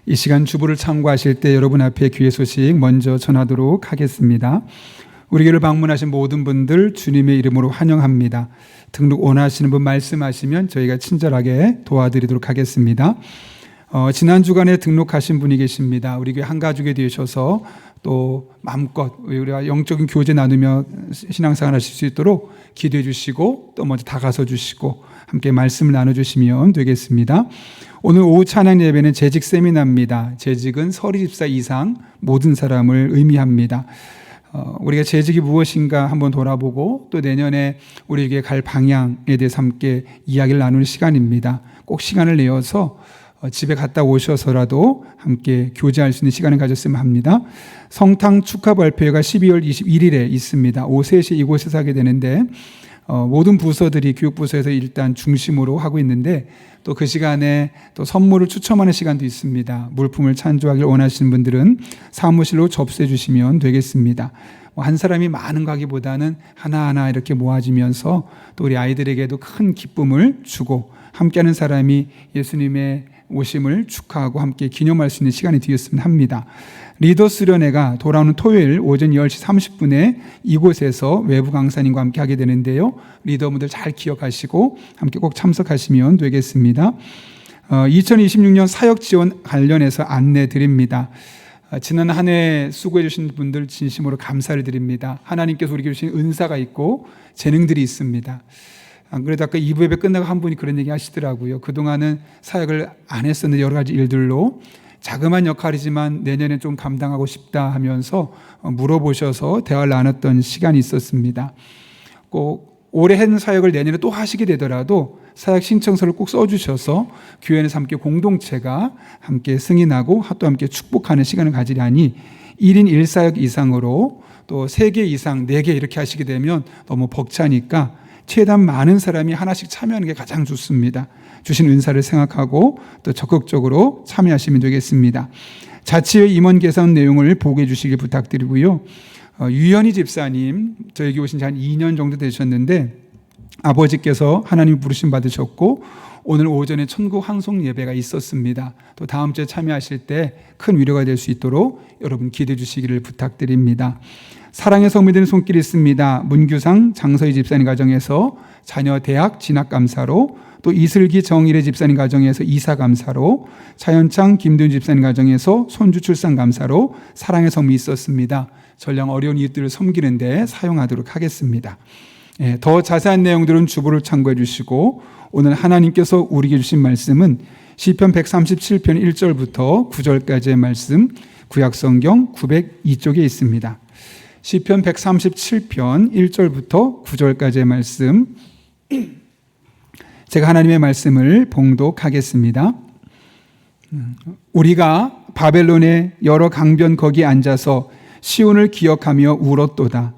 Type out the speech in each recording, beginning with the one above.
이 시간 주보를 참고하실 때 여러분 앞에 귀의 소식 먼저 전하도록 하겠습니다. 우리 교회를 방문하신 모든 분들 주님의 이름으로 환영합니다. 등록 원하시는 분 말씀하시면 저희가 친절하게 도와드리도록 하겠습니다. 지난 주간에 등록하신 분이 계십니다. 우리 교회 한 가족이 되셔서 또 마음껏 우리가 영적인 교제 나누며 신앙생활 하실 수 있도록 기도해 주시고 또 먼저 다가서 주시고 함께 말씀을 나눠주시면 되겠습니다. 오늘 오후 찬양 예배는 재직 세미나입니다. 재직은 서리 집사 이상 모든 사람을 의미합니다. 우리가 재직이 무엇인가 한번 돌아보고 또 내년에 우리에게 갈 방향에 대해서 함께 이야기를 나누는 시간입니다. 꼭 시간을 내어서 집에 갔다 오셔서라도 함께 교제할 수 있는 시간을 가졌으면 합니다. 성탕 축하 발표회가 12월 21일에 있습니다. 오후 3시 이곳에서 하게 되는데 모든 부서들이 교육부서에서 일단 중심으로 하고 있는데 또 그 시간에 또 선물을 추첨하는 시간도 있습니다. 물품을 찬조하길 원하시는 분들은 사무실로 접수해 주시면 되겠습니다. 한 사람이 많은 거 하기보다는 하나하나 이렇게 모아지면서 또 우리 아이들에게도 큰 기쁨을 주고 함께하는 사람이 예수님의 오심을 축하하고 함께 기념할 수 있는 시간이 되었으면 합니다. 리더 수련회가 돌아오는 토요일 오전 10시 30분에 이곳에서 외부 강사님과 함께 하게 되는데요. 리더분들 잘 기억하시고 함께 꼭 참석하시면 되겠습니다. 2026년 사역 지원 관련해서 안내 드립니다. 지난 한 해 수고해 주신 분들 진심으로 감사를 드립니다. 하나님께서 우리에게 주신 은사가 있고 재능들이 있습니다. 안 그래도 아까 2부 예배 끝나고 한 분이 그런 얘기 하시더라고요. 그동안은 사역을 안 했었는데 여러 가지 일들로 자그마한 역할이지만 내년에 좀 감당하고 싶다 하면서 물어보셔서 대화를 나눴던 시간이 있었습니다. 꼭 올해 한 사역을 내년에 또 하시게 되더라도 사역 신청서를 꼭 써주셔서 교회에서 함께 공동체가 함께 승인하고 또 함께 축복하는 시간을 가지려니 1인 1사역 이상으로 또 3개 이상 4개 이렇게 하시게 되면 너무 벅차니까 최대한 많은 사람이 하나씩 참여하는 게 가장 좋습니다. 주신 은사를 생각하고 또 적극적으로 참여하시면 되겠습니다. 자치회 임원 개선 내용을 보고해 주시길 부탁드리고요. 유현희 집사님 저에게 오신 지 한 2년 정도 되셨는데 아버지께서 하나님 부르심 받으셨고 오늘 오전에 천국 환송 예배가 있었습니다. 또 다음 주에 참여하실 때 큰 위로가 될 수 있도록 여러분 기도해 주시기를 부탁드립니다. 사랑의 성미되는 손길이 있습니다. 문규상 장서희 집사님 가정에서 자녀 대학 진학감사로 또 이슬기 정일의 집사님 가정에서 이사감사로 차현창 김도윤 집사님 가정에서 손주 출산감사로 사랑의 성미 있었습니다. 전량 어려운 이웃들을 섬기는데 사용하도록 하겠습니다. 더 자세한 내용들은 주보를 참고해 주시고 오늘 하나님께서 우리에게 주신 말씀은 시편 137편 1절부터 9절까지의 말씀 구약성경 902쪽에 있습니다. 시편 137편 1절부터 9절까지의 말씀 제가 하나님의 말씀을 봉독하겠습니다. 우리가 바벨론의 여러 강변 거기에 앉아서 시온을 기억하며 울었도다.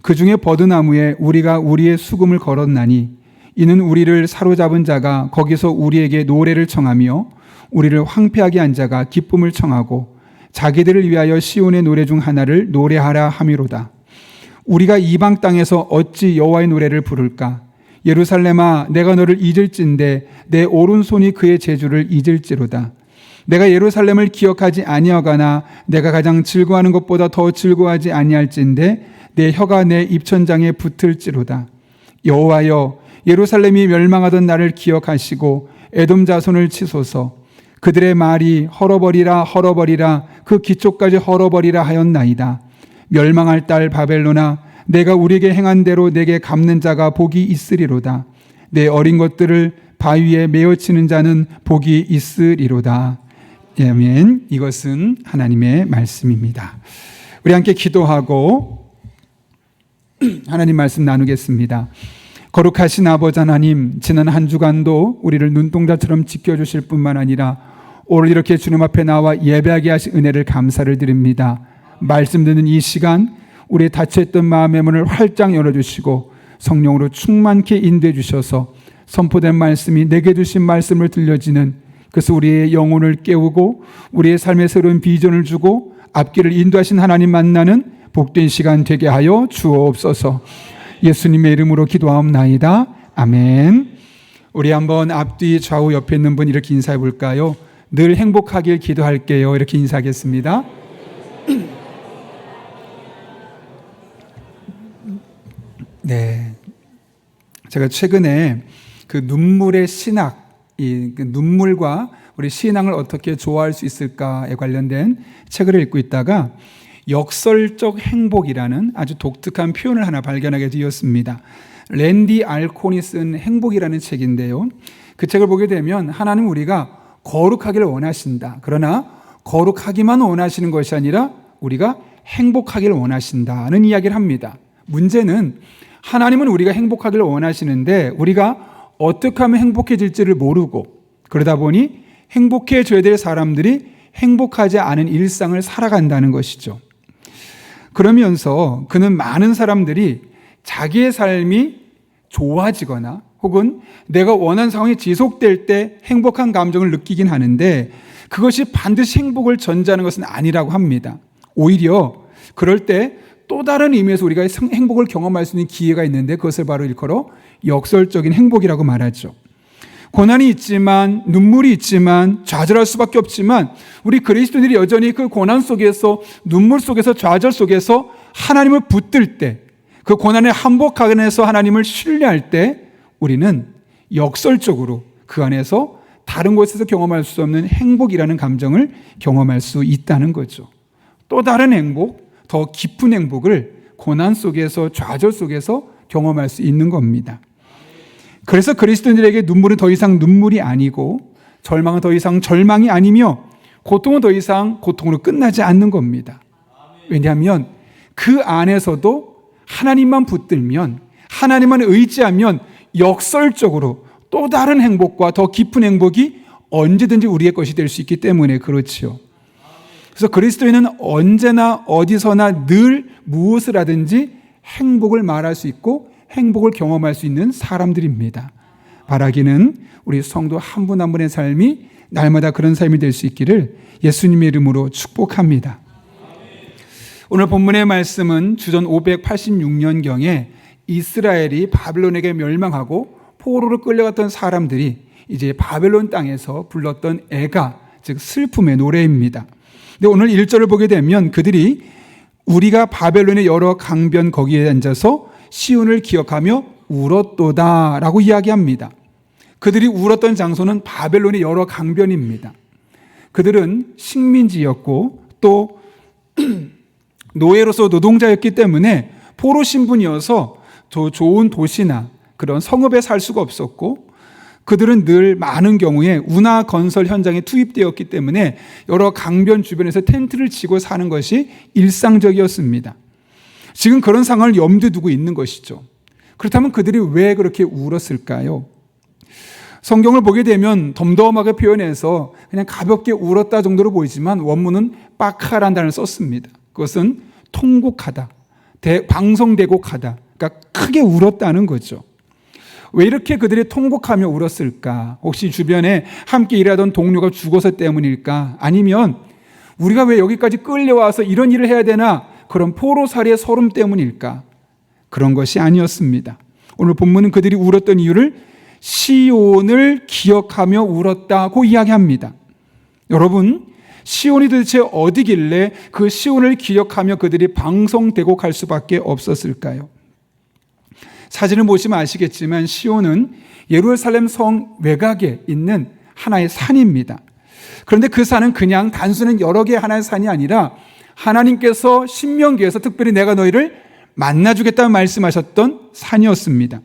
그 중에 버드나무에 우리가 우리의 수금을 걸었나니 이는 우리를 사로잡은 자가 거기서 우리에게 노래를 청하며 우리를 황폐하게 한 자가 기쁨을 청하고 자기들을 위하여 시온의 노래 중 하나를 노래하라 함이로다. 우리가 이방 땅에서 어찌 여호와의 노래를 부를까? 예루살렘아 내가 너를 잊을진데 내 오른손이 그의 재주를 잊을지로다. 내가 예루살렘을 기억하지 아니하거나 내가 가장 즐거워하는 것보다 더 즐거워하지 아니할진데 내 혀가 내 입천장에 붙을지로다. 여호와여 예루살렘이 멸망하던 날을 기억하시고 에돔 자손을 치소서. 그들의 말이 헐어버리라 헐어버리라 그 기초까지 헐어버리라 하였나이다. 멸망할 딸 바벨론아 내가 우리에게 행한 대로 내게 갚는 자가 복이 있으리로다. 내 어린 것들을 바위에 메어치는 자는 복이 있으리로다. 아멘. 이것은 하나님의 말씀입니다. 우리 함께 기도하고 하나님 말씀 나누겠습니다. 거룩하신 아버지 하나님, 지난 한 주간도 우리를 눈동자처럼 지켜주실 뿐만 아니라 오늘 이렇게 주님 앞에 나와 예배하게 하신 은혜를 감사를 드립니다. 말씀 듣는 이 시간 우리의 닫혀있던 마음의 문을 활짝 열어주시고 성령으로 충만케 인도해 주셔서 선포된 말씀이 내게 주신 말씀을 들려지는 그래서 우리의 영혼을 깨우고 우리의 삶의 새로운 비전을 주고 앞길을 인도하신 하나님 만나는 복된 시간 되게 하여 주옵소서. 예수님의 이름으로 기도하옵나이다. 아멘. 우리 한번 앞뒤 좌우 옆에 있는 분 이렇게 인사해 볼까요? 늘 행복하길 기도할게요. 이렇게 인사하겠습니다. 네, 제가 최근에 그 눈물의 신학, 그 눈물과 우리 신앙을 어떻게 좋아할 수 있을까에 관련된 책을 읽고 있다가 역설적 행복이라는 아주 독특한 표현을 하나 발견하게 되었습니다. 랜디 알콘이 쓴 행복이라는 책인데요, 그 책을 보게 되면 하나님 우리가 거룩하기를 원하신다. 그러나 거룩하기만 원하시는 것이 아니라 우리가 행복하기를 원하신다는 이야기를 합니다. 문제는 하나님은 우리가 행복하기를 원하시는데 우리가 어떻게 하면 행복해질지를 모르고, 그러다 보니 행복해져야 될 사람들이 행복하지 않은 일상을 살아간다는 것이죠. 그러면서 그는 많은 사람들이 자기의 삶이 좋아지거나 혹은 내가 원하는 상황이 지속될 때 행복한 감정을 느끼긴 하는데 그것이 반드시 행복을 전제하는 것은 아니라고 합니다. 오히려 그럴 때 또 다른 의미에서 우리가 행복을 경험할 수 있는 기회가 있는데 그것을 바로 일컬어 역설적인 행복이라고 말하죠. 고난이 있지만, 눈물이 있지만, 좌절할 수밖에 없지만 우리 그리스도인들이 여전히 그 고난 속에서, 눈물 속에서, 좌절 속에서 하나님을 붙들 때, 그 고난에 항복하면서 하나님을 신뢰할 때 우리는 역설적으로 그 안에서 다른 곳에서 경험할 수 없는 행복이라는 감정을 경험할 수 있다는 거죠. 또 다른 행복, 더 깊은 행복을 고난 속에서, 좌절 속에서 경험할 수 있는 겁니다. 그래서 그리스도인들에게 눈물은 더 이상 눈물이 아니고 절망은 더 이상 절망이 아니며 고통은 더 이상 고통으로 끝나지 않는 겁니다. 왜냐하면 그 안에서도 하나님만 붙들면, 하나님만 의지하면 역설적으로 또 다른 행복과 더 깊은 행복이 언제든지 우리의 것이 될 수 있기 때문에 그렇지요. 그래서 그리스도인은 언제나 어디서나 늘 무엇을 하든지 행복을 말할 수 있고 행복을 경험할 수 있는 사람들입니다. 바라기는 우리 성도 한 분 한 분의 삶이 날마다 그런 삶이 될 수 있기를 예수님의 이름으로 축복합니다. 오늘 본문의 말씀은 주전 586년경에 이스라엘이 바벨론에게 멸망하고 포로로 끌려갔던 사람들이 이제 바벨론 땅에서 불렀던 애가, 즉 슬픔의 노래입니다. 근데 오늘 1절을 보게 되면 그들이 우리가 바벨론의 여러 강변 거기에 앉아서 시온을 기억하며 울었도다 라고 이야기합니다. 그들이 울었던 장소는 바벨론의 여러 강변입니다. 그들은 식민지였고 또 노예로서 노동자였기 때문에 포로 신분이어서 더 좋은 도시나 그런 성읍에 살 수가 없었고, 그들은 늘 많은 경우에 운하 건설 현장에 투입되었기 때문에 여러 강변 주변에서 텐트를 치고 사는 것이 일상적이었습니다. 지금 그런 상황을 염두에 두고 있는 것이죠. 그렇다면 그들이 왜 그렇게 울었을까요? 성경을 보게 되면 덤덤하게 표현해서 그냥 가볍게 울었다 정도로 보이지만 원문은 빠카라는 단어를 썼습니다. 그것은 통곡하다, 방송대곡하다, 그러니까 크게 울었다는 거죠. 왜 이렇게 그들이 통곡하며 울었을까? 혹시 주변에 함께 일하던 동료가 죽어서 때문일까? 아니면 우리가 왜 여기까지 끌려와서 이런 일을 해야 되나? 그런 포로살이의 서름 때문일까? 그런 것이 아니었습니다. 오늘 본문은 그들이 울었던 이유를 시온을 기억하며 울었다고 이야기합니다. 여러분, 시온이 도대체 어디길래 그 시온을 기억하며 그들이 방송대곡할 수밖에 없었을까요? 사진을 보시면 아시겠지만 시온은 예루살렘 성 외곽에 있는 하나의 산입니다. 그런데 그 산은 그냥 단순한 여러 개의 하나의 산이 아니라 하나님께서 신명기에서 특별히 내가 너희를 만나주겠다고 말씀하셨던 산이었습니다.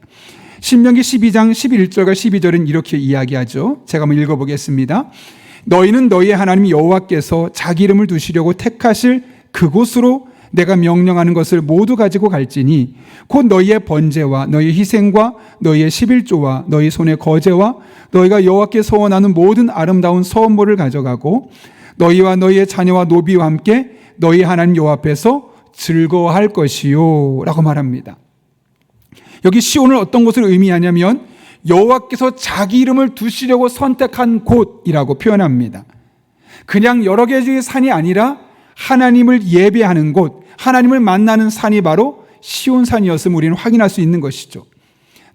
신명기 12장 11절과 12절은 이렇게 이야기하죠. 제가 한번 읽어보겠습니다. 너희는 너희의 하나님 여호와께서 자기 이름을 두시려고 택하실 그곳으로 내가 명령하는 것을 모두 가지고 갈지니 곧 너희의 번제와 너희의 희생과 너희의 11조와 너희 손의 거제와 너희가 여호와께 서원하는 모든 아름다운 서원물을 가져가고 너희와 너희의 자녀와 노비와 함께 너희 하나님 여호와 앞에서 즐거워할 것이요 라고 말합니다. 여기 시온을 어떤 것을 의미하냐면 여호와께서 자기 이름을 두시려고 선택한 곳이라고 표현합니다. 그냥 여러 개의 산이 아니라 하나님을 예배하는 곳, 하나님을 만나는 산이 바로 시온산이었음을 우리는 확인할 수 있는 것이죠.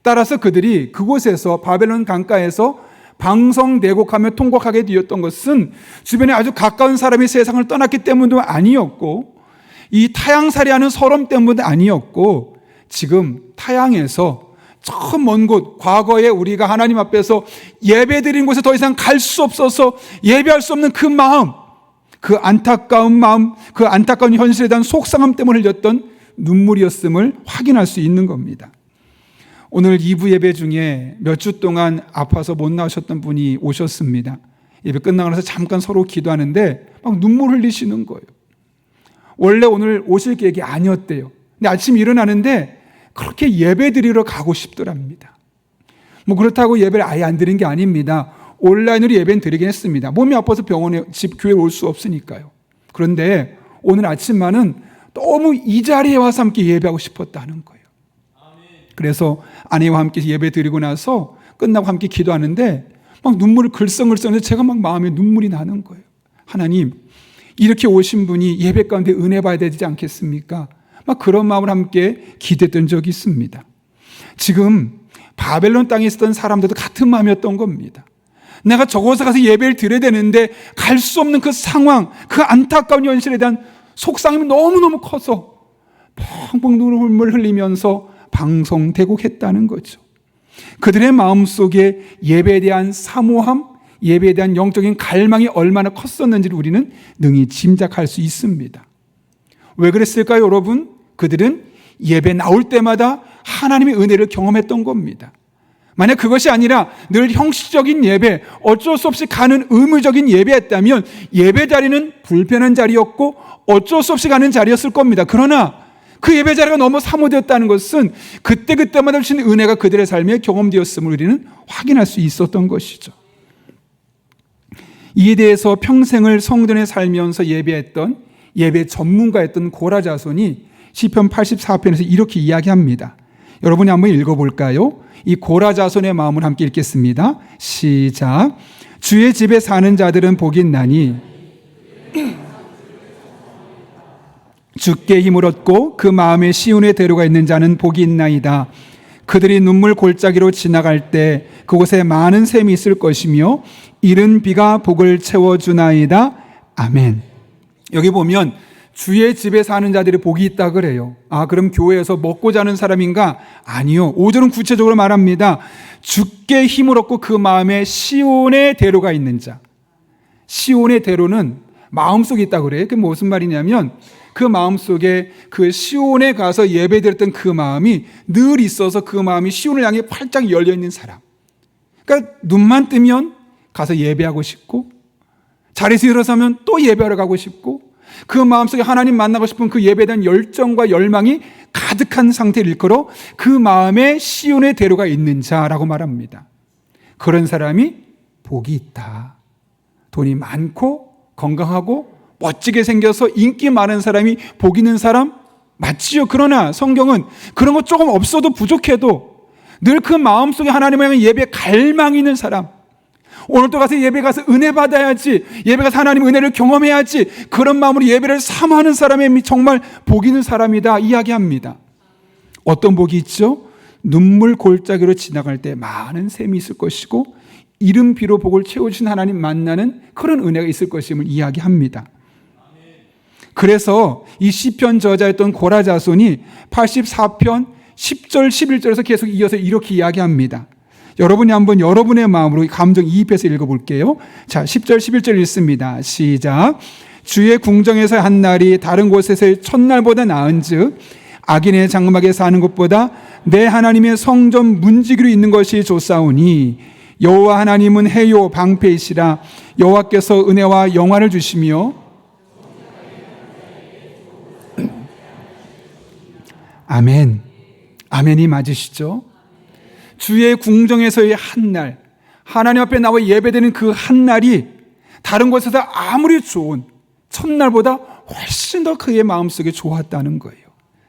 따라서 그들이 그곳에서 바벨론 강가에서 방성대곡하며 통곡하게 되었던 것은 주변에 아주 가까운 사람이 세상을 떠났기 때문도 아니었고, 이 타향살이하는 서름 때문도 아니었고, 지금 타향에서 저 먼 곳, 과거에 우리가 하나님 앞에서 예배드린 곳에 더 이상 갈 수 없어서 예배할 수 없는 그 마음, 그 안타까운 마음, 그 안타까운 현실에 대한 속상함 때문에 흘렸던 눈물이었음을 확인할 수 있는 겁니다. 오늘 2부 예배 중에 몇 주 동안 아파서 못 나오셨던 분이 오셨습니다. 예배 끝나고 나서 잠깐 서로 기도하는데 막 눈물 흘리시는 거예요. 원래 오늘 오실 계획이 아니었대요. 근데 아침에 일어나는데 그렇게 예배 드리러 가고 싶더랍니다. 뭐 그렇다고 예배를 아예 안 드린 게 아닙니다. 온라인으로 예배는 드리긴 했습니다. 몸이 아파서 병원에 교회에 올 수 없으니까요. 그런데 오늘 아침만은 너무 이 자리에 와서 함께 예배하고 싶었다는 거예요. 그래서 아내와 함께 예배 드리고 나서 끝나고 함께 기도하는데 막 눈물을 글썽글썽해서 제가 막 마음에 눈물이 나는 거예요. 하나님, 이렇게 오신 분이 예배 가운데 은혜 봐야 되지 않겠습니까? 막 그런 마음을 함께 기도했던 적이 있습니다. 지금 바벨론 땅에 있었던 사람들도 같은 마음이었던 겁니다. 내가 저곳에 가서 예배를 드려야 되는데 갈 수 없는 그 상황, 그 안타까운 현실에 대한 속상함이 너무너무 커서 펑펑 눈물을 흘리면서 방성대곡했다는 거죠. 그들의 마음속에 예배에 대한 사모함, 예배에 대한 영적인 갈망이 얼마나 컸었는지를 우리는 능히 짐작할 수 있습니다. 왜 그랬을까요, 여러분? 그들은 예배 나올 때마다 하나님의 은혜를 경험했던 겁니다. 만약 그것이 아니라 늘 형식적인 예배, 어쩔 수 없이 가는 의무적인 예배였다면 예배 자리는 불편한 자리였고 어쩔 수 없이 가는 자리였을 겁니다. 그러나 그 예배 자리가 너무 사모되었다는 것은 그때그때마다 주신 은혜가 그들의 삶에 경험되었음을 우리는 확인할 수 있었던 것이죠. 이에 대해서 평생을 성전에 살면서 예배했던 예배 전문가였던 고라 자손이 시편 84편에서 이렇게 이야기합니다. 여러분이 한번 읽어볼까요? 이 고라 자손의 마음을 함께 읽겠습니다. 시작. 주의 집에 사는 자들은 복이 있나니 주께 힘을 얻고 그 마음에 시온의 대로가 있는 자는 복이 있나이다. 그들이 눈물 골짜기로 지나갈 때 그곳에 많은 샘이 있을 것이며 이른 비가 복을 채워주나이다. 아멘. 여기 보면 주의 집에 사는 자들이 복이 있다 그래요. 아, 그럼 교회에서 먹고 자는 사람인가? 아니요. 5절은 구체적으로 말합니다. 주께 힘을 얻고 그 마음에 시온의 대로가 있는 자. 시온의 대로는 마음속에 있다 그래요. 그게 무슨 말이냐면 그 마음속에 그 시온에 가서 예배드렸던 그 마음이 늘 있어서 그 마음이 시온을 향해 활짝 열려있는 사람. 그러니까 눈만 뜨면 가서 예배하고 싶고 자리에서 일어서면 또 예배하러 가고 싶고 그 마음속에 하나님 만나고 싶은 그 예배에 대한 열정과 열망이 가득한 상태를 일컬어 그 마음에 시온의 대로가 있는 자라고 말합니다. 그런 사람이 복이 있다. 돈이 많고 건강하고 멋지게 생겨서 인기 많은 사람이 복 있는 사람 맞지요. 그러나 성경은 그런 거 조금 없어도 부족해도 늘 그 마음속에 하나님을 향한 예배 갈망이 있는 사람, 오늘도 가서 예배 가서 은혜 받아야지, 예배 가서 하나님 은혜를 경험해야지, 그런 마음으로 예배를 사모하는 사람이 정말 복 있는 사람이다 이야기합니다. 어떤 복이 있죠? 눈물 골짜기로 지나갈 때 많은 샘이 있을 것이고 이른 비로 복을 채워주신 하나님 만나는 그런 은혜가 있을 것임을 이야기합니다. 그래서 이 시편 저자였던 고라 자손이 84편 10절 11절에서 계속 이어서 이렇게 이야기합니다. 여러분이 한번 여러분의 마음으로 감정이입해서 읽어볼게요. 자, 10절 11절 읽습니다. 시작. 주의 궁정에서 한 날이 다른 곳에서의 첫날보다 나은즉 악인의 장막에 사는 것보다 내 하나님의 성전 문지기로 있는 것이 좋사오니 여호와 하나님은 해요 방패이시라. 여호와께서 은혜와 영화를 주시며 아멘. 아멘이 맞으시죠? 주의 궁정에서의 한 날, 하나님 앞에 나와 예배되는 그 한 날이 다른 곳에서 아무리 좋은 첫날보다 훨씬 더 그의 마음속에 좋았다는 거예요.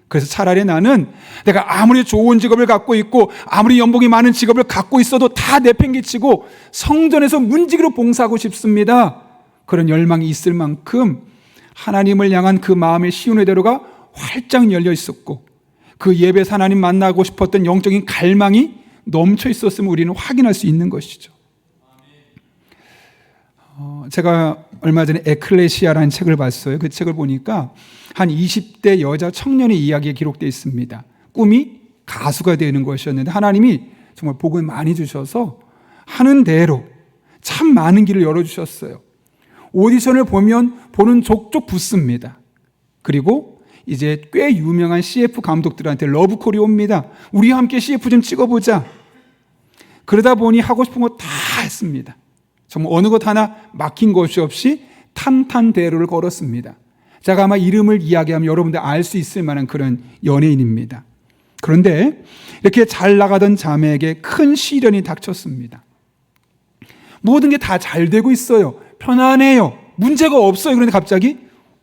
그래서 차라리 나는 내가 아무리 좋은 직업을 갖고 있고 아무리 연봉이 많은 직업을 갖고 있어도 다 내팽개치고 성전에서 문지기로 봉사하고 싶습니다. 그런 열망이 있을 만큼 하나님을 향한 그 마음의 시온의 대로가 활짝 열려 있었고 그 예배에서 하나님 만나고 싶었던 영적인 갈망이 넘쳐 있었음을 우리는 확인할 수 있는 것이죠. 제가 얼마 전에 에클레시아라는 책을 봤어요. 그 책을 보니까 한 20대 여자 청년의 이야기가 기록되어 있습니다. 꿈이 가수가 되는 것이었는데 하나님이 정말 복을 많이 주셔서 하는 대로 참 많은 길을 열어주셨어요. 오디션을 보는 족족 붙습니다. 그리고 이제 꽤 유명한 CF 감독들한테 러브콜이 옵니다. 우리와 함께 CF 좀 찍어보자. 그러다 보니 하고 싶은 거 다 했습니다. 정말 어느 것 하나 막힌 것이 없이 탄탄대로를 걸었습니다. 제가 아마 이름을 이야기하면 여러분들 알 수 있을 만한 그런 연예인입니다. 그런데 이렇게 잘 나가던 자매에게 큰 시련이 닥쳤습니다. 모든 게 다 잘 되고 있어요. 편안해요. 문제가 없어요. 그런데 갑자기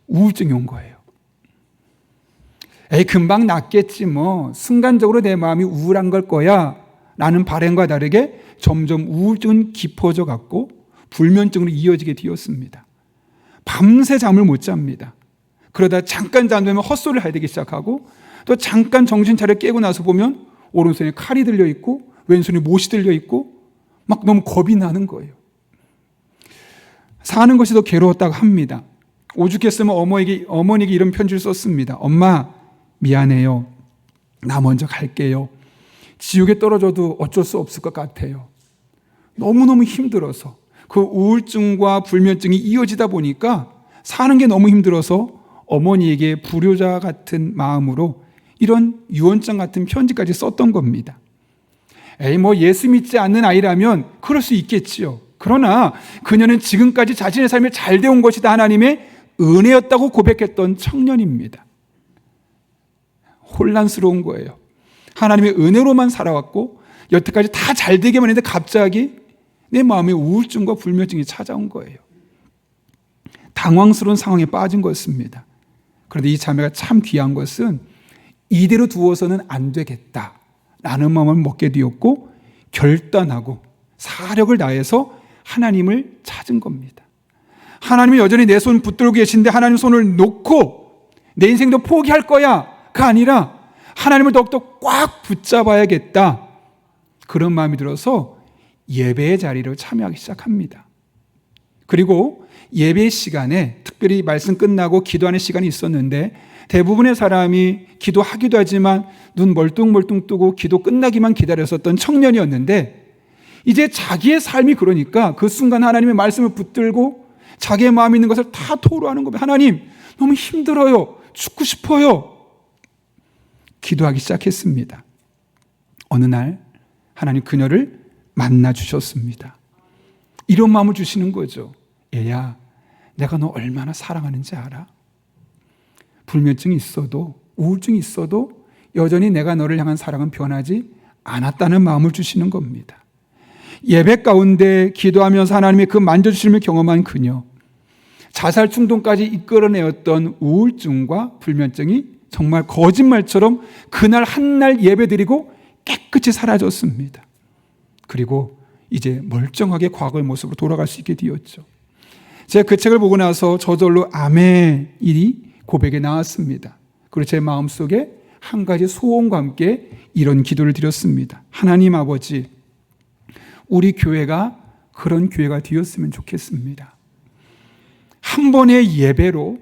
우울증이 온 거예요. 에이, 금방 낫겠지 뭐. 순간적으로 내 마음이 우울한 걸 거야 라는 바람과 다르게 점점 우울증은 깊어져 갔고 불면증으로 이어지게 되었습니다. 밤새 잠을 못 잡니다. 그러다 잠깐 잠들면 헛소리를 하기 시작하고 또 잠깐 정신 차려 깨고 나서 보면 오른손에 칼이 들려 있고 왼손에 못이 들려 있고 막 너무 겁이 나는 거예요. 사는 것이 더 괴로웠다고 합니다. 오죽했으면 어머니에게 이런 편지를 썼습니다. 엄마, 미안해요. 나 먼저 갈게요. 지옥에 떨어져도 어쩔 수 없을 것 같아요. 너무너무 힘들어서 그 우울증과 불면증이 이어지다 보니까 사는 게 너무 힘들어서 어머니에게 불효자 같은 마음으로 이런 유언장 같은 편지까지 썼던 겁니다. 에이, 뭐 예수 믿지 않는 아이라면 그럴 수 있겠지요. 그러나 그녀는 지금까지 자신의 삶이 잘 되어 온 것이다 하나님의 은혜였다고 고백했던 청년입니다. 혼란스러운 거예요. 하나님의 은혜로만 살아왔고 여태까지 다 잘 되게만 했는데 갑자기 내 마음에 우울증과 불면증이 찾아온 거예요. 당황스러운 상황에 빠진 것입니다. 그런데 이 자매가 참 귀한 것은 이대로 두어서는 안 되겠다라는 마음을 먹게 되었고 결단하고 사력을 다해서 하나님을 찾은 겁니다. 하나님이 여전히 내 손 붙들고 계신데 하나님 손을 놓고 내 인생도 포기할 거야가 아니라 하나님을 더욱더 꽉 붙잡아야겠다. 그런 마음이 들어서 예배의 자리로 참여하기 시작합니다. 그리고 예배 시간에 특별히 말씀 끝나고 기도하는 시간이 있었는데 대부분의 사람이 기도하기도 하지만 눈 멀뚱멀뚱 뜨고 기도 끝나기만 기다렸었던 청년이었는데 이제 자기의 삶이 그러니까 그 순간 하나님의 말씀을 붙들고 자기의 마음에 있는 것을 다 토로하는 겁니다. 하나님, 너무 힘들어요. 죽고 싶어요. 기도하기 시작했습니다. 어느 날 하나님 그녀를 만나 주셨습니다. 이런 마음을 주시는 거죠. 얘야, 내가 너 얼마나 사랑하는지 알아? 불면증이 있어도 우울증이 있어도 여전히 내가 너를 향한 사랑은 변하지 않았다는 마음을 주시는 겁니다. 예배 가운데 기도하면서 하나님의 그 만져주심을 경험한 그녀, 자살 충동까지 이끌어내었던 우울증과 불면증이 정말 거짓말처럼 그날 한날 예배드리고 깨끗이 사라졌습니다. 그리고 이제 멀쩡하게 과거의 모습으로 돌아갈 수 있게 되었죠. 제가 그 책을 보고 나서 저절로 아멘이 고백에 나왔습니다. 그리고 제 마음속에 한 가지 소원과 함께 이런 기도를 드렸습니다. 하나님 아버지, 우리 교회가 그런 교회가 되었으면 좋겠습니다. 한 번의 예배로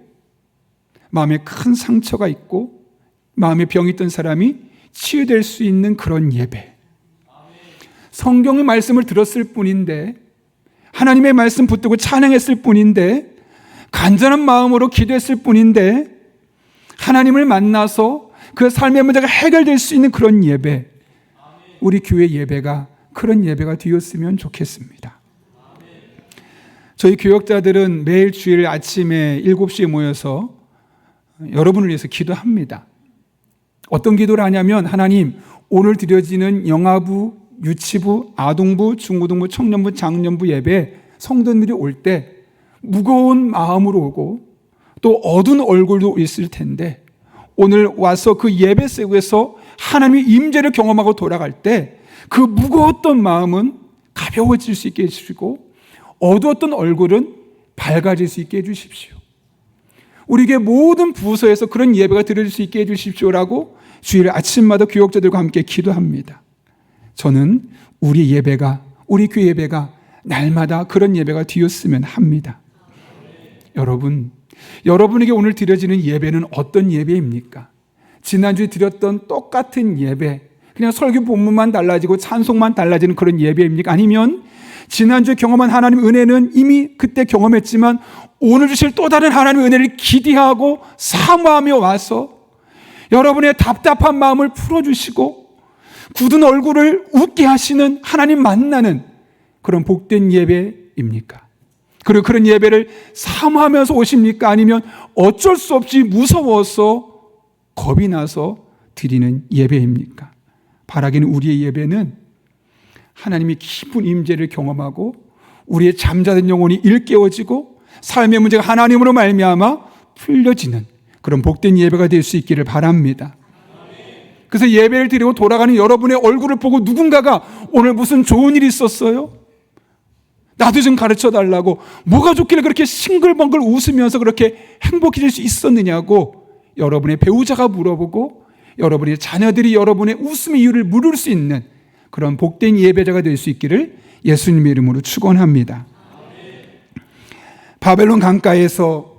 마음에 큰 상처가 있고 마음에 병이 있던 사람이 치유될 수 있는 그런 예배. 성경의 말씀을 들었을 뿐인데 하나님의 말씀 붙들고 찬양했을 뿐인데 간절한 마음으로 기도했을 뿐인데 하나님을 만나서 그 삶의 문제가 해결될 수 있는 그런 예배, 우리 교회 예배가 그런 예배가 되었으면 좋겠습니다. 저희 교역자들은 매일 주일 아침에 7시에 모여서 여러분을 위해서 기도합니다. 어떤 기도를 하냐면 하나님, 오늘 드려지는 영아부, 유치부, 아동부, 중고등부, 청년부, 장년부 예배 성도들이 올 때 무거운 마음으로 오고 또 어두운 얼굴도 있을 텐데 오늘 와서 그 예배 속에서 하나님의 임재를 경험하고 돌아갈 때 그 무거웠던 마음은 가벼워질 수 있게 해주시고 어두웠던 얼굴은 밝아질 수 있게 해주십시오. 우리에게 모든 부서에서 그런 예배가 드려질 수 있게 해주십시오라고 주일 아침마다 교역자들과 함께 기도합니다. 저는 우리 예배가, 우리 교회 예배가 날마다 그런 예배가 되었으면 합니다. 여러분에게 오늘 드려지는 예배는 어떤 예배입니까? 지난주에 드렸던 똑같은 예배, 그냥 설교 본문만 달라지고 찬송만 달라지는 그런 예배입니까? 아니면 지난주에 경험한 하나님의 은혜는 이미 그때 경험했지만 오늘 주실 또 다른 하나님의 은혜를 기대하고 사모하며 와서 여러분의 답답한 마음을 풀어주시고 굳은 얼굴을 웃게 하시는 하나님 만나는 그런 복된 예배입니까? 그리고 그런 예배를 사모하면서 오십니까? 아니면 어쩔 수 없이 무서워서 겁이 나서 드리는 예배입니까? 바라기는 우리의 예배는 하나님이 깊은 임재를 경험하고 우리의 잠자던 영혼이 일깨워지고 삶의 문제가 하나님으로 말미암아 풀려지는 그런 복된 예배가 될 수 있기를 바랍니다. 그래서 예배를 드리고 돌아가는 여러분의 얼굴을 보고 누군가가 오늘 무슨 좋은 일이 있었어요? 나도 좀 가르쳐 달라고, 뭐가 좋길래 그렇게 싱글벙글 웃으면서 그렇게 행복해질 수 있었느냐고 여러분의 배우자가 물어보고 여러분의 자녀들이 여러분의 웃음의 이유를 물을 수 있는 그런 복된 예배자가 될 수 있기를 예수님의 이름으로 축원합니다. 바벨론 강가에서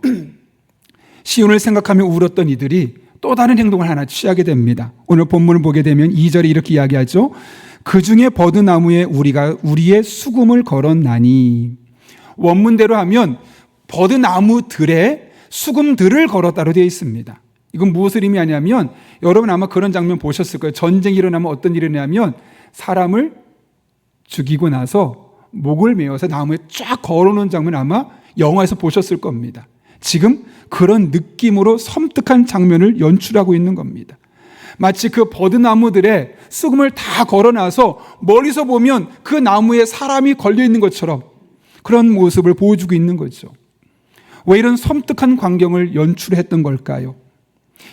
시온을 생각하며 울었던 이들이 또 다른 행동을 하나 취하게 됩니다. 오늘 본문을 보게 되면 2절에 이렇게 이야기하죠. 그 중에 버드나무에 우리가 우리의 수금을 걸었나니. 원문대로 하면 버드나무들에 수금들을 걸었다로 되어 있습니다. 이건 무엇을 의미하냐면, 여러분 아마 그런 장면 보셨을 거예요. 전쟁이 일어나면 어떤 일이 일어나면 사람을 죽이고 나서 목을 메어서 나무에 쫙 걸어놓은 장면 아마 영화에서 보셨을 겁니다. 지금 그런 느낌으로 섬뜩한 장면을 연출하고 있는 겁니다. 마치 그 버드나무들에 수금을 다 걸어놔서 멀리서 보면 그 나무에 사람이 걸려있는 것처럼 그런 모습을 보여주고 있는 거죠. 왜 이런 섬뜩한 광경을 연출했던 걸까요?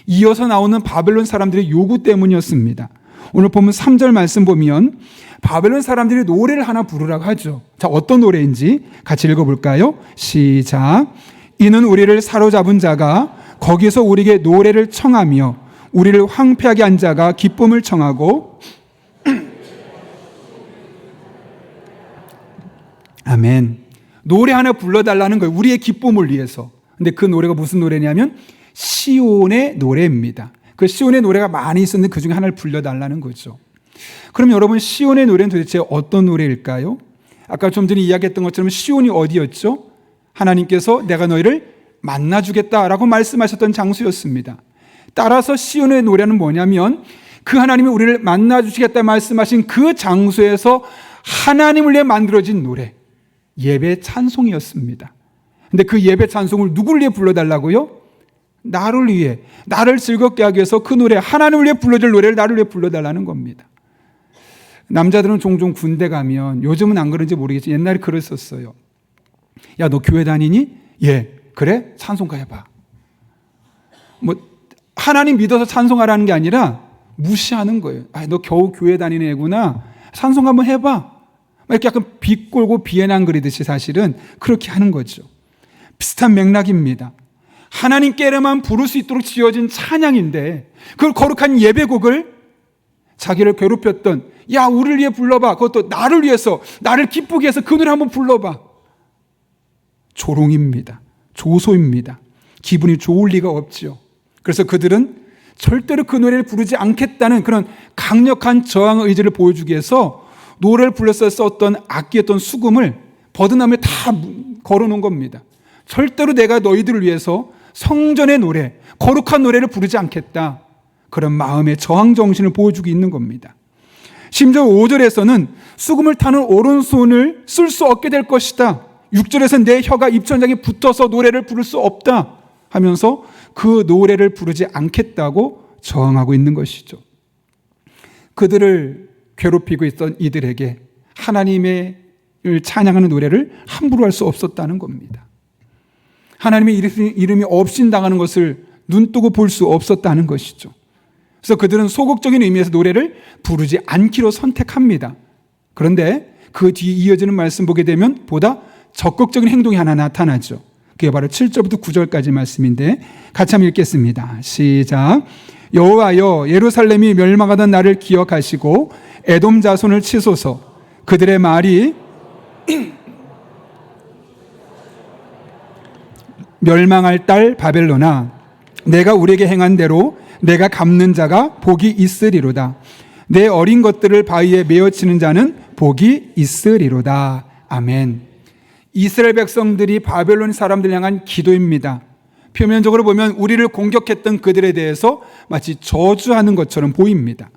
이어서 나오는 바벨론 사람들의 요구 때문이었습니다. 오늘 보면 3절 말씀 보면 바벨론 사람들이 노래를 하나 부르라고 하죠. 자, 어떤 노래인지 같이 읽어볼까요? 시작. 이는 우리를 사로잡은 자가 거기서 우리에게 노래를 청하며 우리를 황폐하게 한 자가 기쁨을 청하고 아멘. 노래 하나 불러달라는 거예요. 우리의 기쁨을 위해서. 근데 그 노래가 무슨 노래냐면 시온의 노래입니다. 그 시온의 노래가 많이 있었는데 그 중에 하나를 불러달라는 거죠. 그럼 여러분, 시온의 노래는 도대체 어떤 노래일까요? 아까 좀 전에 이야기했던 것처럼 시온이 어디였죠? 하나님께서 내가 너희를 만나주겠다라고 말씀하셨던 장소였습니다. 따라서 시온의 노래는 뭐냐면 그 하나님이 우리를 만나주시겠다 말씀하신 그 장소에서 하나님을 위해 만들어진 노래, 예배 찬송이었습니다. 근데 그 예배 찬송을 누구를 위해 불러달라고요? 나를 위해, 나를 즐겁게 하기 위해서 그 노래, 하나님을 위해 불러줄 노래를 나를 위해 불러달라는 겁니다. 남자들은 종종 군대 가면, 요즘은 안 그런지 모르겠지만 옛날에 그랬었어요. 야, 너 교회 다니니? 예. 그래? 찬송가 해봐. 뭐 하나님 믿어서 찬송하라는 게 아니라 무시하는 거예요. 아, 너 겨우 교회 다니는 애구나. 찬송 한번 해봐. 이렇게 약간 비꼴고 비애난 그리듯이 사실은 그렇게 하는 거죠. 비슷한 맥락입니다. 하나님께만 부를 수 있도록 지어진 찬양인데 그걸 거룩한 예배곡을 자기를 괴롭혔던, 야, 우리를 위해 불러봐. 그것도 나를 위해서, 나를 기쁘게 해서 그 노래 한번 불러봐. 조롱입니다. 조소입니다. 기분이 좋을 리가 없지요. 그래서 그들은 절대로 그 노래를 부르지 않겠다는 그런 강력한 저항의 의지를 보여주기 위해서 노래를 불러서 썼던 악기였던 수금을 버드나무에 다 걸어놓은 겁니다. 절대로 내가 너희들을 위해서 성전의 노래, 거룩한 노래를 부르지 않겠다. 그런 마음의 저항 정신을 보여주고 있는 겁니다. 심지어 5절에서는 수금을 타는 오른손을 쓸 수 없게 될 것이다. 6절에서는 내 혀가 입천장에 붙어서 노래를 부를 수 없다 하면서 그 노래를 부르지 않겠다고 저항하고 있는 것이죠. 그들을 괴롭히고 있던 이들에게 하나님의 찬양하는 노래를 함부로 할 수 없었다는 겁니다. 하나님의 이름이 업신당하는 것을 눈뜨고 볼 수 없었다는 것이죠. 그래서 그들은 소극적인 의미에서 노래를 부르지 않기로 선택합니다. 그런데 그 뒤에 이어지는 말씀 보게 되면 보다 적극적인 행동이 하나 나타나죠. 그게 바로 7절부터 9절까지 말씀인데 같이 한번 읽겠습니다. 시작. 여호와여, 예루살렘이 멸망하던 날을 기억하시고 에돔 자손을 치소서. 그들의 말이 멸망할 딸 바벨론아, 내가 우리에게 행한 대로 내가 갚는 자가 복이 있으리로다. 내 어린 것들을 바위에 메어치는 자는 복이 있으리로다. 아멘. 이스라엘 백성들이 바벨론 사람들 향한 기도입니다. 표면적으로 보면 우리를 공격했던 그들에 대해서 마치 저주하는 것처럼 보입니다.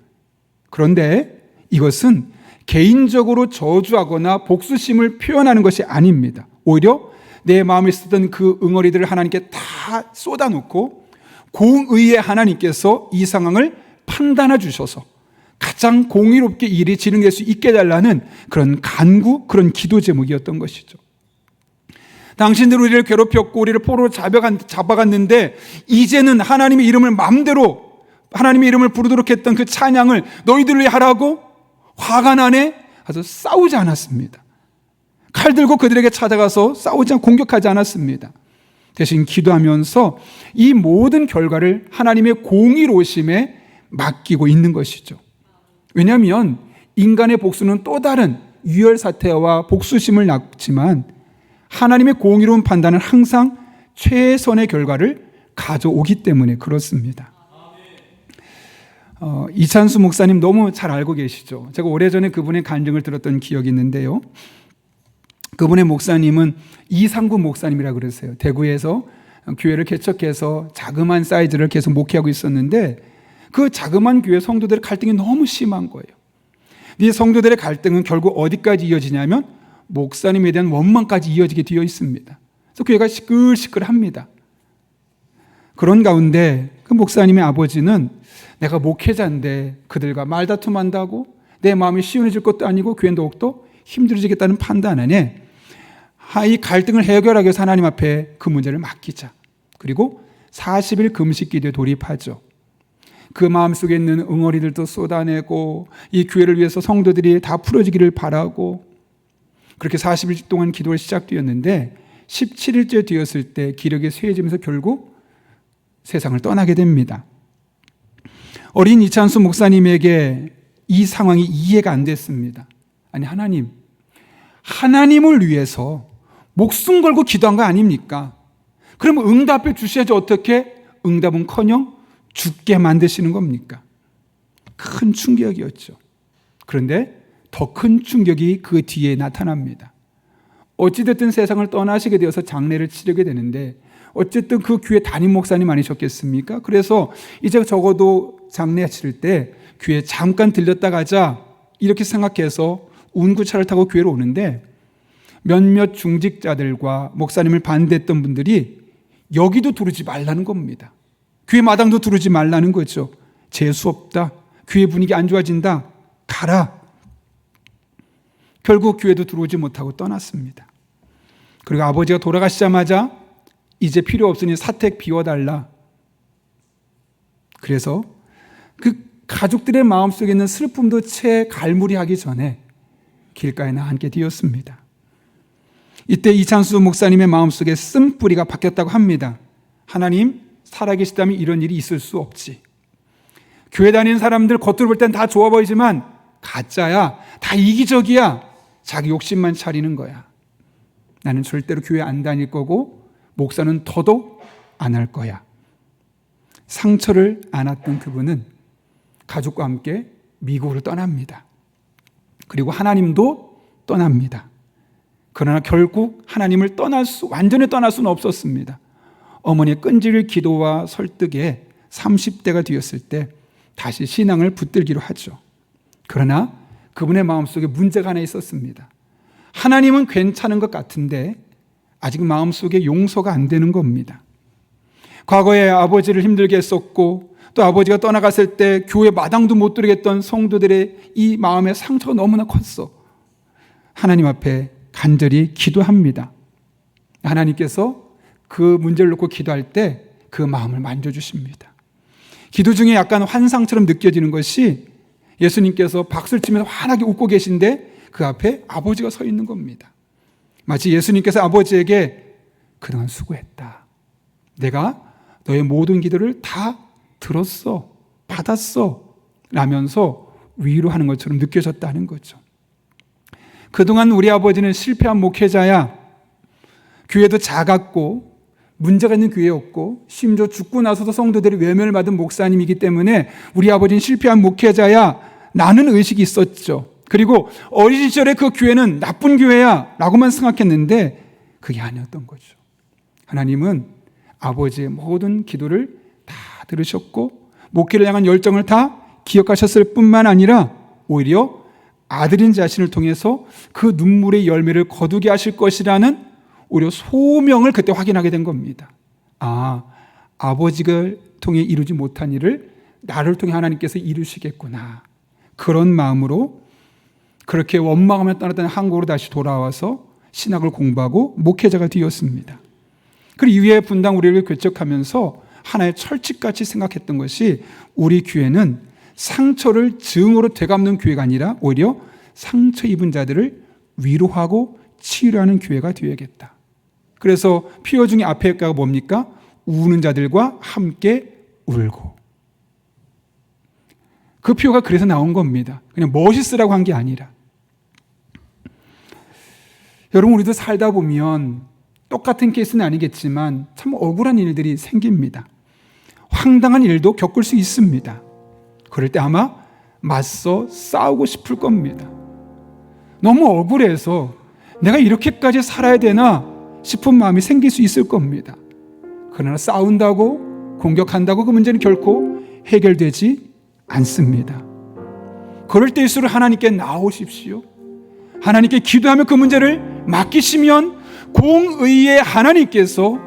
그런데 이것은 개인적으로 저주하거나 복수심을 표현하는 것이 아닙니다. 오히려 내 마음에 있었던 그 응어리들을 하나님께 다 쏟아놓고 공의의 하나님께서 이 상황을 판단해 주셔서 가장 공의롭게 일이 진행될 수 있게 해달라는 그런 간구, 그런 기도 제목이었던 것이죠. 당신들 우리를 괴롭혔고 우리를 포로로 잡아갔는데 이제는 하나님의 이름을 마음대로 하나님의 이름을 부르도록 했던 그 찬양을 너희들 위해 하라고 화가 나네? 가서 싸우지 않았습니다. 칼 들고 그들에게 찾아가서 싸우지 않고 공격하지 않았습니다. 대신 기도하면서 이 모든 결과를 하나님의 공의로우심에 맡기고 있는 것이죠. 왜냐하면 인간의 복수는 또 다른 유혈사태와 복수심을 낳지만 하나님의 공의로운 판단은 항상 최선의 결과를 가져오기 때문에 그렇습니다. 이찬수 목사님 너무 잘 알고 계시죠. 제가 오래전에 그분의 간증을 들었던 기억이 있는데요. 그분의 목사님은 이상구 목사님이라고 그러세요. 대구에서 교회를 개척해서 자그마한 사이즈를 계속 목회하고 있었는데 그 자그마한 교회 성도들의 갈등이 너무 심한 거예요. 이 성도들의 갈등은 결국 어디까지 이어지냐면 목사님에 대한 원망까지 이어지게 되어 있습니다. 그래서 교회가 시끌시끌합니다. 그런 가운데 그 목사님의 아버지는 내가 목회자인데 그들과 말다툼한다고 내 마음이 시원해질 것도 아니고 교회는 더욱더 힘들어지겠다는 판단 안에 이 갈등을 해결하기 위해서 하나님 앞에 그 문제를 맡기자. 그리고 40일 금식 기도에 돌입하죠. 그 마음속에 있는 응어리들도 쏟아내고 이 교회를 위해서 성도들이 다 풀어지기를 바라고 그렇게 40일 동안 기도가 시작되었는데 17일째 되었을 때 기력이 쇠해지면서 결국 세상을 떠나게 됩니다. 어린 이찬수 목사님에게 이 상황이 이해가 안 됐습니다. 아니 하나님을 위해서 목숨 걸고 기도한 거 아닙니까? 그러면 응답해 주셔야지 어떻게 응답은커녕 죽게 만드시는 겁니까? 큰 충격이었죠. 그런데 더 큰 충격이 그 뒤에 나타납니다. 어찌됐든 세상을 떠나시게 되어서 장례를 치르게 되는데 어쨌든 그 교회 담임 목사님 아니셨겠습니까? 그래서 이제 적어도 장례 치를 때 교회 잠깐 들렸다 가자 이렇게 생각해서 운구차를 타고 교회로 오는데 몇몇 중직자들과 목사님을 반대했던 분들이 여기도 두르지 말라는 겁니다. 교회 마당도 두르지 말라는 거죠. 재수 없다. 교회 분위기 안 좋아진다. 가라. 결국 교회도 들어오지 못하고 떠났습니다. 그리고 아버지가 돌아가시자마자 이제 필요 없으니 사택 비워달라. 그래서 그 가족들의 마음속에 있는 슬픔도 채 갈무리하기 전에 길가에 나앉게 되었습니다. 이때 이찬수 목사님의 마음속에 쓴뿌리가 바뀌었다고 합니다. 하나님 살아계시다면 이런 일이 있을 수 없지. 교회 다니는 사람들 겉으로 볼 땐 다 좋아 보이지만 가짜야. 다 이기적이야. 자기 욕심만 차리는 거야. 나는 절대로 교회 안 다닐 거고 목사는 더더욱 안 할 거야. 상처를 안았던 그분은 가족과 함께 미국으로 떠납니다. 그리고 하나님도 떠납니다. 그러나 결국 하나님을 완전히 떠날 수는 없었습니다. 어머니의 끈질 기도와 설득에 30대가 되었을 때 다시 신앙을 붙들기로 하죠. 그러나 그분의 마음속에 문제가 하나 있었습니다. 하나님은 괜찮은 것 같은데 아직 마음속에 용서가 안 되는 겁니다. 과거에 아버지를 힘들게 했었고 또 아버지가 떠나갔을 때 교회 마당도 못 들게 했던 성도들의 이 마음의 상처가 너무나 컸어. 하나님 앞에 간절히 기도합니다. 하나님께서 그 문제를 놓고 기도할 때 그 마음을 만져주십니다. 기도 중에 약간 환상처럼 느껴지는 것이 예수님께서 박수를 치면서 환하게 웃고 계신데 그 앞에 아버지가 서 있는 겁니다. 마치 예수님께서 아버지에게 그동안 수고했다. 내가 너의 모든 기도를 다 들었어. 받았어. 라면서 위로하는 것처럼 느껴졌다는 거죠. 그동안 우리 아버지는 실패한 목회자야. 교회도 작았고 문제가 있는 교회였고 심지어 죽고 나서도 성도들이 외면을 받은 목사님이기 때문에 우리 아버지는 실패한 목회자야 라는 의식이 있었죠. 그리고 어린 시절에 그 교회는 나쁜 교회야 라고만 생각했는데 그게 아니었던 거죠. 하나님은 아버지의 모든 기도를 다 들으셨고 목회를 향한 열정을 다 기억하셨을 뿐만 아니라 오히려 아들인 자신을 통해서 그 눈물의 열매를 거두게 하실 것이라는 오히려 소명을 그때 확인하게 된 겁니다. 아버지가 통해 이루지 못한 일을 나를 통해 하나님께서 이루시겠구나. 그런 마음으로 그렇게 원망하며 떠났던 한국으로 다시 돌아와서 신학을 공부하고 목회자가 되었습니다. 그 이후에 분당 우리를 개척하면서 하나의 철칙같이 생각했던 것이 우리 교회는 상처를 증오로 되갚는 교회가 아니라 오히려 상처 입은 자들을 위로하고 치유하는 교회가 되어야겠다. 그래서 피어 중에 앞에가 뭡니까? 우는 자들과 함께 울고. 그 표가 그래서 나온 겁니다. 그냥 멋있으라고 한 게 아니라. 여러분, 우리도 살다 보면 똑같은 케이스는 아니겠지만 참 억울한 일들이 생깁니다. 황당한 일도 겪을 수 있습니다. 그럴 때 아마 맞서 싸우고 싶을 겁니다. 너무 억울해서 내가 이렇게까지 살아야 되나 싶은 마음이 생길 수 있을 겁니다. 그러나 싸운다고 공격한다고 그 문제는 결코 해결되지 않습니다. 그럴 때일수록 하나님께 나오십시오. 하나님께 기도하며 그 문제를 맡기시면 공의의 하나님께서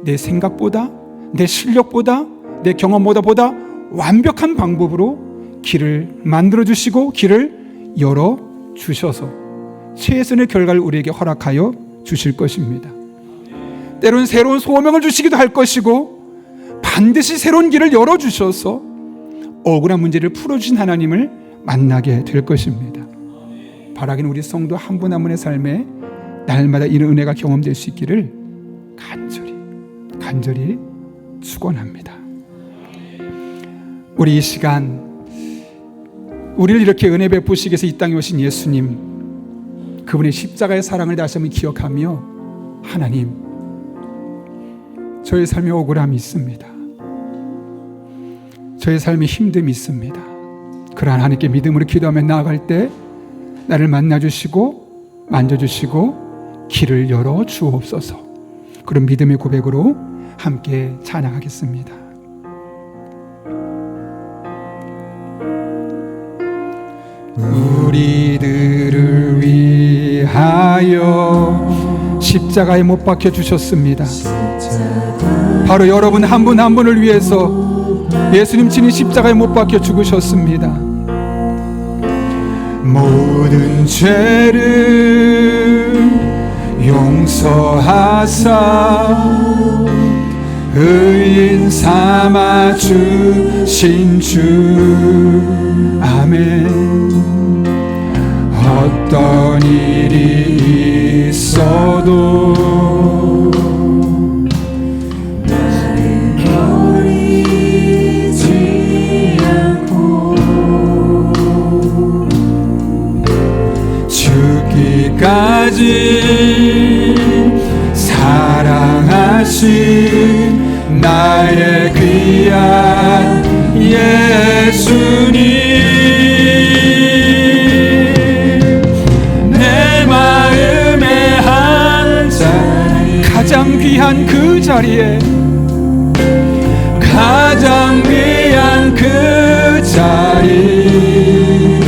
내 생각보다 내 실력보다 내 경험보다 완벽한 방법으로 길을 만들어주시고 길을 열어주셔서 최선의 결과를 우리에게 허락하여 주실 것입니다. 때로는 새로운 소명을 주시기도 할 것이고 반드시 새로운 길을 열어주셔서 억울한 문제를 풀어주신 하나님을 만나게 될 것입니다. 바라기는 우리 성도 한 분 한 분의 삶에 날마다 이런 은혜가 경험될 수 있기를 간절히 축원합니다. 우리 이 시간 우리를 이렇게 은혜 베푸시기 위해서 이 땅에 오신 예수님, 그분의 십자가의 사랑을 다시 한번 기억하며 하나님, 저의 삶에 억울함이 있습니다. 저의 삶에 힘듦이 있습니다. 그러나 하나님께 믿음으로 기도하며 나아갈 때 나를 만나주시고 만져주시고 길을 열어 주옵소서. 그런 믿음의 고백으로 함께 찬양하겠습니다. 우리들을 위하여 십자가에 못 박혀 주셨습니다. 바로 여러분 한 분 한 분을 위해서 예수님 친히 십자가에 못 박혀 죽으셨습니다. 모든 죄를 용서하사 의인 삼아 주신 주. 아멘. 어떤 일이 있어도 나를 버리지 않고 죽기까지 사랑하신 나의 귀한 예수님, 내 마음의 한 자리, 가장 귀한 그 자리에, 가장 귀한 그 자리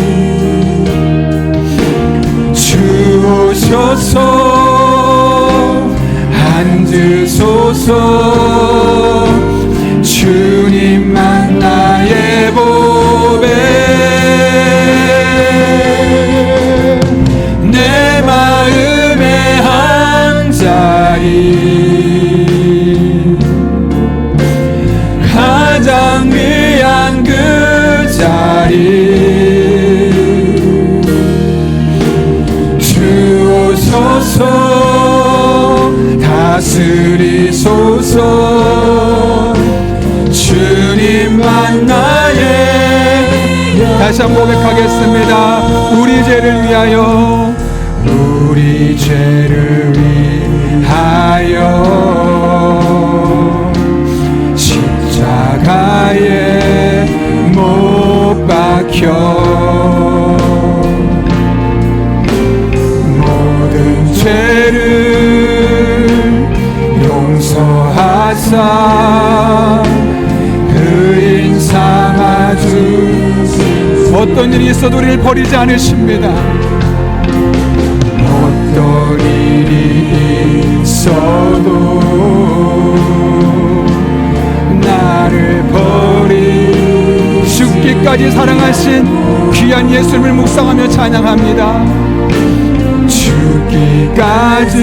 주오셔서 앉으소서. 주님만 나의 보배, 내 마음의 한 자리, 가장 귀한 그 자리 주옵소서. 다스리소서. 주님만 나의. 다시 한번 고백하겠습니다. 우리 죄를 위하여, 우리 죄를 위하여 하사 의인 삼아주. 어떤 일이 있어도 우리를 버리지 않으십니다. 어떤 일이 있어도 나를 버리 죽기까지 사랑하신 귀한 예수님을 묵상하며 찬양합니다. 죽기까지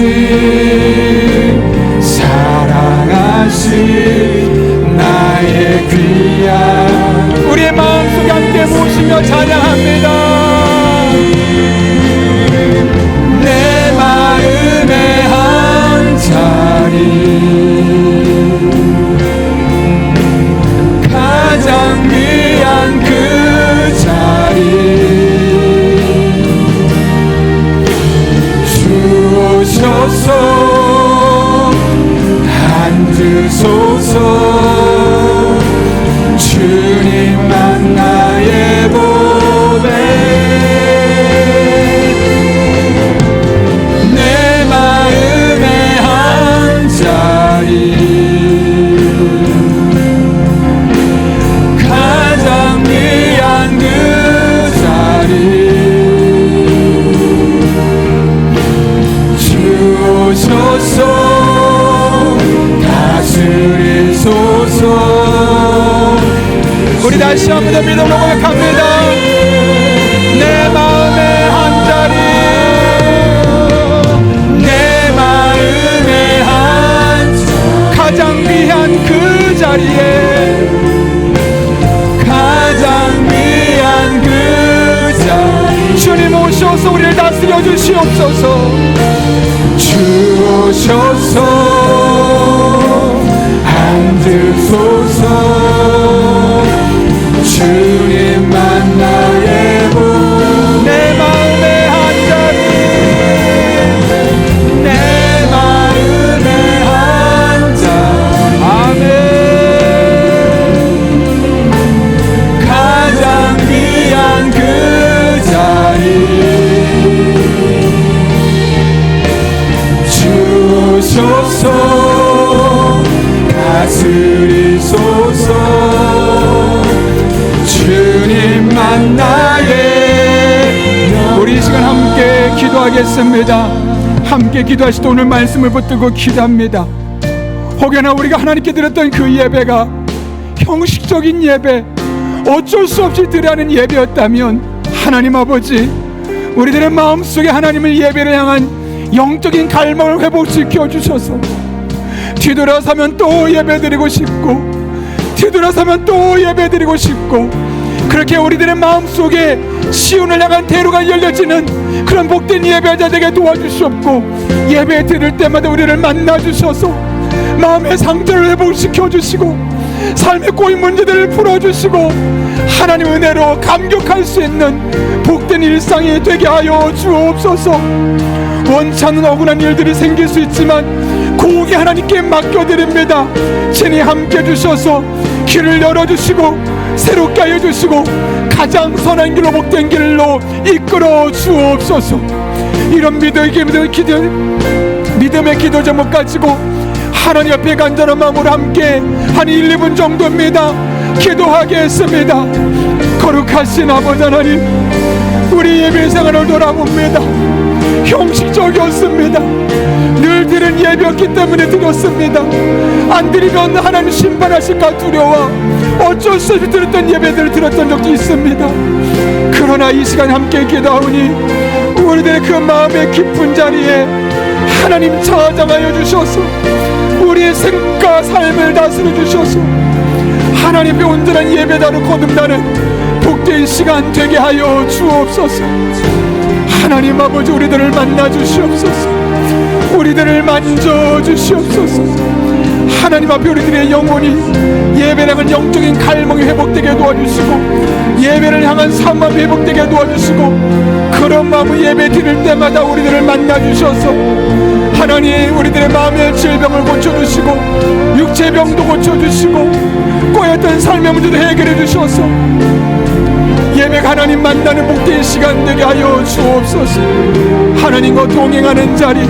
사랑하신 나의 귀한, 우리의 마음속에 함께 모시며 찬양합니다. 내 마음의 한 자리 가장 귀한 그 자리 주오셔서 앉으소서. 주님만 나의 보배. 내 마음의 한 자리 가장 귀한 그 자리 주오셔서 우리 다시 한번 더 믿음으로 고백합니다. 내 마음의 한 자리, 내 마음의 한 자리 가장 귀한 그 자리에 가장 귀한 그 자리 주님 오셔서 우리를 다스려 주시옵소서. 주 오셔서 앉으소서. 주님만 나의 보. 내 마음의 한 자리, 내 마음의 한 자리. 아멘. 가장 귀한 그 자리 주소서. 다스리소서. 주님만 나의. 우리 이 시간 함께 기도하겠습니다. 함께 기도하실 때 오늘 말씀을 붙들고 기도합니다. 혹여나 우리가 하나님께 드렸던 그 예배가 형식적인 예배, 어쩔 수 없이 드려야 하는 예배였다면 하나님 아버지, 우리들의 마음속에 하나님을 예배를 향한 영적인 갈망을 회복시켜 주셔서 뒤돌아서면 또 예배드리고 싶고, 뒤돌아서면 또 예배드리고 싶고, 그렇게 우리들의 마음속에 시온을 향한 대로가 열려지는 그런 복된 예배자 되게 도와주시옵고, 예배 드릴 때마다 우리를 만나주셔서 마음의 상처를 회복시켜 주시고 삶의 꼬인 문제들을 풀어주시고 하나님 은혜로 감격할 수 있는 복된 일상이 되게 하여 주옵소서. 원치 않는 억울한 일들이 생길 수 있지만 고기 하나님께 맡겨드립니다. 친히 함께 주셔서 길을 열어주시고 새롭게 하여 주시고 가장 선한 길로 복된 길로 이끌어 주옵소서. 이런 믿음의 기도 제목 가지고 하나님 앞에 간절한 마음으로 함께 한 1, 2분 정도입니다. 기도하겠습니다. 거룩하신 아버지 하나님, 우리 예배 생활을 돌아봅니다. 형식적이었습니다. 늘 드린 예배였기 때문에 드렸습니다. 안 드리면 하나님 심판하실까 두려워 어쩔 수 없이 드렸던 예배들을 드렸던 적도 있습니다. 그러나 이 시간 함께 기도하오니 우리들의 그 마음의 깊은 자리에 하나님 찾아가여 주셔서 우리의 생과 삶을 다스려 주셔서 하나님의 온전한 예배자로 거듭나는 복된 시간 되게 하여 주옵소서. 하나님 아버지, 우리들을 만나 주시옵소서. 우리들을 만져 주시옵소서. 하나님 앞에 우리들의 영혼이 예배를 향한 영적인 갈망이 회복되게 도와주시고 예배를 향한 삶이 회복되게 도와주시고 그런 마음으로 예배 드릴 때마다 우리들을 만나 주셔서 하나님 우리들의 마음의 질병을 고쳐주시고 육체병도 고쳐주시고 꼬였던 삶의 문제도 해결해 주셔서 예배가 하나님 만나는 복된 시간 되게 하여 주옵소서. 하나님과 동행하는 자리,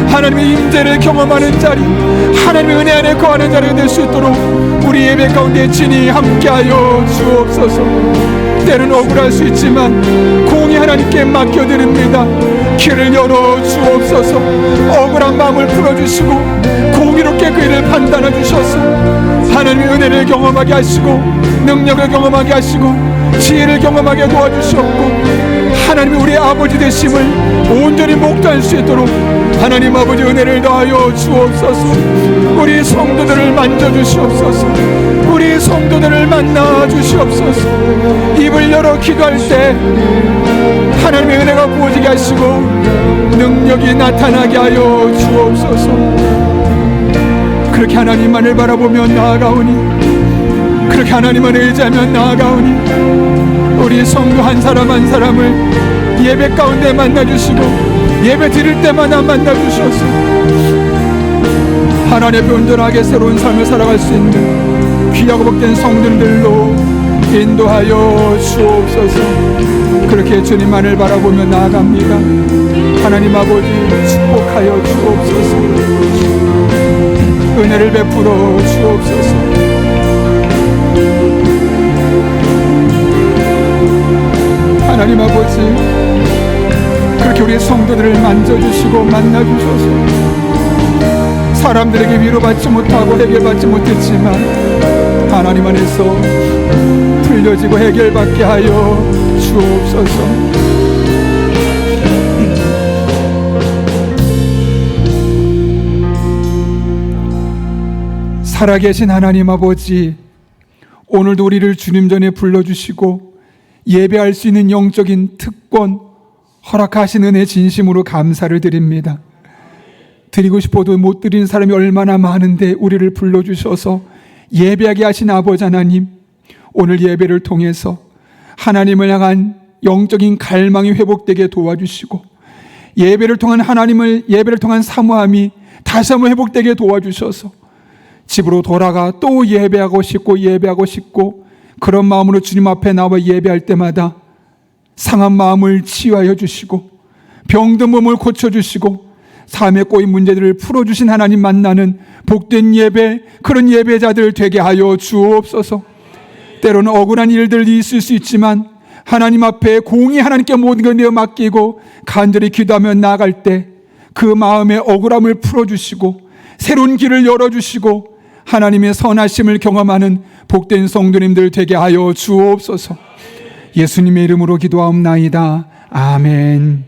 하나님의 임재를 경험하는 자리, 하나님의 은혜 안에 거하는 자리가 될 수 있도록 우리 예배 가운데 진히 함께하여 주옵소서. 때는 억울할 수 있지만 공의 하나님께 맡겨드립니다. 길을 열어 주옵소서. 억울한 마음을 풀어주시고 공의롭게 그 일을 판단해 주셔서 하나님의 은혜를 경험하게 하시고 능력을 경험하게 하시고 지혜를 경험하게 도와주시옵고 하나님이 우리 아버지 되심을 온전히 목도할 수 있도록 하나님 아버지 은혜를 더하여 주옵소서. 우리 성도들을 만져주시옵소서. 우리 성도들을 만나 주시옵소서. 입을 열어 기도할 때 하나님의 은혜가 부어지게 하시고 능력이 나타나게 하여 주옵소서. 그렇게 하나님만을 바라보며 나아가오니, 그렇게 하나님만을 의지하며 나아가오니 우리 성도 한 사람 한 사람을 예배 가운데 만나주시고 예배 드릴 때마다 만나주셔서 하나님 앞에 온전하게 새로운 삶을 살아갈 수 있는 귀하고 복된 성도들로 인도하여 주옵소서. 그렇게 주님만을 바라보며 나아갑니다. 하나님 아버지 축복하여 주옵소서. 은혜를 베풀어 주옵소서. 하나님 아버지 그렇게 우리 성도들을 만져주시고 만나주셔서 사람들에게 위로받지 못하고 해결받지 못했지만 하나님 안에서 풀려지고 해결받게 하여 주옵소서. 살아계신 하나님 아버지, 오늘도 우리를 주님 전에 불러주시고 예배할 수 있는 영적인 특권 허락하신 은혜 진심으로 감사를 드립니다. 드리고 싶어도 못 드린 사람이 얼마나 많은데 우리를 불러주셔서 예배하게 하신 아버지 하나님, 오늘 예배를 통해서 하나님을 향한 영적인 갈망이 회복되게 도와주시고 예배를 통한 예배를 통한 사모함이 다시 한번 회복되게 도와주셔서 집으로 돌아가 또 예배하고 싶고 그런 마음으로 주님 앞에 나와 예배할 때마다 상한 마음을 치유하여 주시고 병든 몸을 고쳐주시고 삶의 꼬인 문제들을 풀어주신 하나님 만나는 복된 예배, 그런 예배자들 되게 하여 주옵소서. 때로는 억울한 일들이 있을 수 있지만 하나님 앞에 공의 하나님께 모든 걸 내어 맡기고 간절히 기도하며 나아갈 때 그 마음의 억울함을 풀어주시고 새로운 길을 열어주시고 하나님의 선하심을 경험하는 복된 성도님들 되게 하여 주옵소서. 예수님의 이름으로 기도하옵나이다. 아멘.